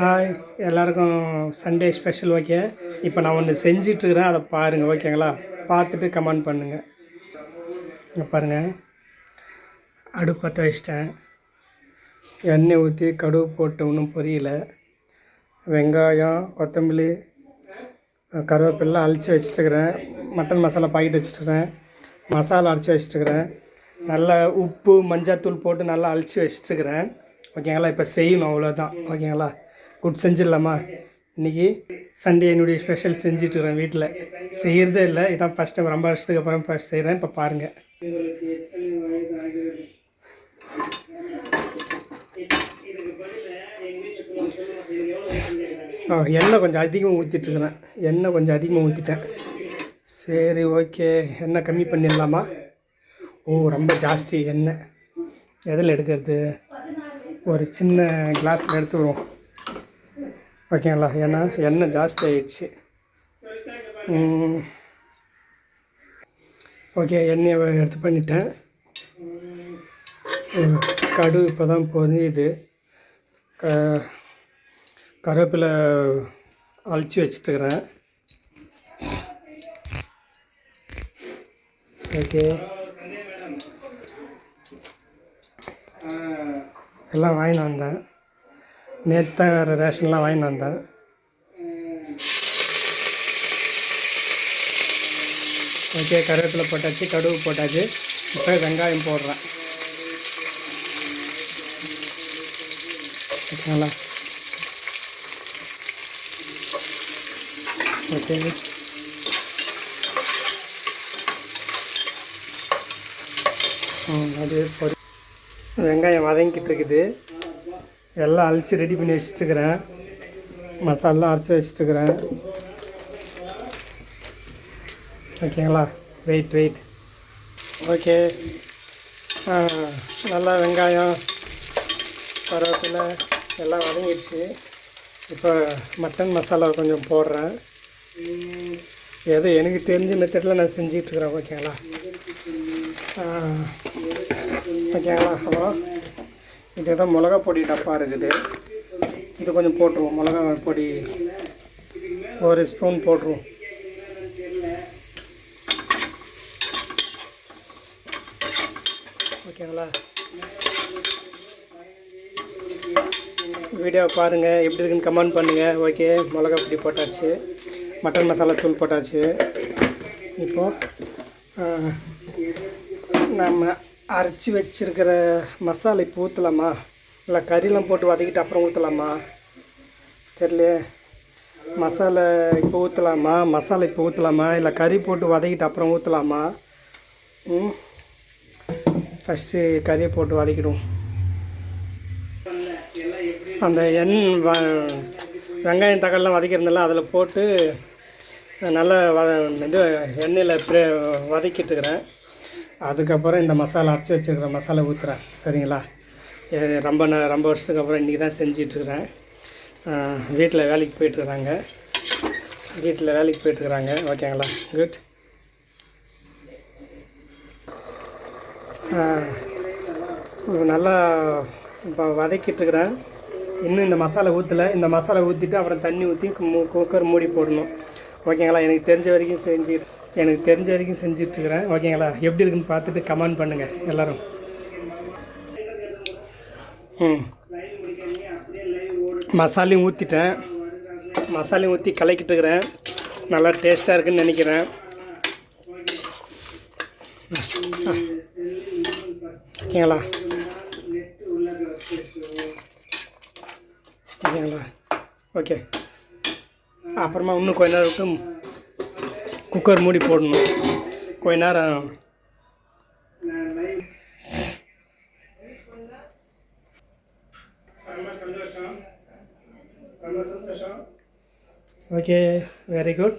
Hi எல்லாருக்கும் Sunday special okay. இப்போ நான் ஒன்று செஞ்சிட்ருக்கிறேன், அதை பாருங்கள் ஓகேங்களா. பார்த்துட்டு கமெண்ட் பண்ணுங்கள். இங்கே பாருங்கள், அடுப்பு பற்ற வச்சிட்டேன். எண்ணெய் ஊற்றி கடுகு போட்டு ஒன்றும் பொரியல. வெங்காயம், கொத்தமல்லி, கருவேப்பிலை அரைச்சி வச்சுட்டுக்கிறேன். மட்டன் மசாலா பாக்கெட் வச்சுட்டுக்கிறேன். மசாலா அரைச்சி வச்சுட்டுக்கிறேன். நல்லா உப்பு மஞ்சத்தூள் போட்டு நல்லா அரைச்சி வச்சுட்டுக்கிறேன் ஓகேங்களா. இப்போ செய்யணும், அவ்வளோதான் ஓகேங்களா. குட் செஞ்சிடலாமா. இன்றைக்கி சண்டே என்னுடைய ஸ்பெஷல் செஞ்சிட்ருக்கிறேன். வீட்டில் செய்கிறதே இல்லை, இதான் ஃபஸ்ட் டைம், ரொம்ப வருஷத்துக்கு அப்புறம் ஃபஸ்ட் செய்கிறேன். இப்போ பாருங்கள். எண்ணெய் கொஞ்சம் அதிகமாக ஊற்றிட்டுருக்குறேன். எண்ணெய் கொஞ்சம் அதிகமாக ஊற்றிட்டேன். சரி ஓகே, எண்ணெய் கம்மி பண்ணிடலாமா. ரொம்ப ஜாஸ்தி எண்ணெய் எதில் எடுக்கிறது, ஒரு சின்ன கிளாஸில் எடுத்துக்கிறோம் ஓகேங்களா. ஏன்னா எண்ணெய் ஜாஸ்தி ஆகிடுச்சு. ஓகே, எண்ணெயை எடுத்து பண்ணிட்டேன். கடுகு இப்போ தான் பொரியுது. கருவேப்பிலை அரைச்சி வச்சுட்டுக்கிறேன். ஓகே, எல்லாம் வாங்கிட்டு வந்தேன். நேற்று தான் வேறு ரேஷன்லாம் வாங்கிட்டு வந்தேன். ஓகே, கருவேப்பிலை போட்டாச்சு, கடுகு போட்டாச்சு. இப்போ வெங்காயம் போடுறேன் ஓகேங்களா. ஓகே, அது வெங்காயம் வதங்கிட்டு இருக்குது. எல்லாம் அரைச்சி ரெடி பண்ணி வச்சுட்டுக்கிறேன். மசாலாம் அரைச்சி வச்சுட்டுக்கிறேன் ஓகேங்களா. Wait okay. நல்லா வெங்காயம் கருவேப்பிலை எல்லாம் வதங்கிடுச்சு. இப்போ மட்டன் மசாலா கொஞ்சம் போடுறேன். ஏதோ எனக்கு தெரிஞ்ச மெத்தடில் நான் செஞ்சிட்ருக்கிறேன் ஓகேங்களா. ஓகேங்களா. அப்புறம் இது தான் மிளகா பொடி டப்பா இருக்குது, இது கொஞ்சம் போட்டுருவோம். மிளகா பொடி ஒரு ஸ்பூன் போட்டுருவோம் ஓகேங்களா. வீடியோ பாருங்கள், எப்படி இருக்குன்னு கமெண்ட் பண்ணுங்கள். ஓகே, மிளகா பொடி போட்டாச்சு, மட்டன் மசாலா தூள் போட்டாச்சு. இப்போது நம்ம அரைச்சி வச்சுருக்கிற மசாலா இப்போ ஊற்றலாமா, இல்லை கறியெலாம் போட்டு வதக்கிட்டு அப்புறம் ஊற்றலாமா தெரியலையே. மசாலா இப்போ ஊற்றலாமா, இல்லை கறி போட்டு வதக்கிட்டு அப்புறம் ஊற்றலாமா. ஃபஸ்ட்டு கறியை போட்டு வதக்கிடுவோம். அந்த வெங்காயம் தக்காளிலாம் வதக்கியிருந்தால அதில் போட்டு நல்லா இது எண்ணெயில் வதக்கிட்டுக்கிறேன். அதுக்கப்புறம் இந்த மசாலா அரைச்சி வச்சுருக்கிற மசாலா ஊற்றுறேன் சரிங்களா. ரொம்ப வருஷத்துக்கு அப்புறம் இன்றைக்கி தான் செஞ்சிட்ருக்கிறேன். வீட்டில் வேலைக்கு போயிட்டுருக்குறாங்க ஓகேங்களா. குட். நல்லா இப்போ வதக்கிட்டுருக்குறேன். இன்னும் இந்த மசாலா ஊற்றலை. இந்த மசாலா ஊற்றிட்டு அப்புறம் தண்ணி ஊற்றி குக்கர் மூடி போடணும் ஓகேங்களா. எனக்கு தெரிஞ்ச வரைக்கும் செஞ்சிட்ருக்கிறேன் ஓகேங்களா. எப்படி இருக்குன்னு பார்த்துட்டு கமெண்ட் பண்ணுங்கள் எல்லோரும். மசாலையும் ஊற்றிட்டேன். மசாலையும் ஊற்றி கலக்கிட்டுருக்கிறேன். நல்லா டேஸ்ட்டாக இருக்குதுன்னு நினைக்கிறேன் ஓகேங்களா. ஓகே, அப்புறமா இன்னும் கொஞ்ச நேரம் விட்டு குக்கர் மூடி போடணும். கொஞ்ச நேரம் ஓகே, வெரி குட்.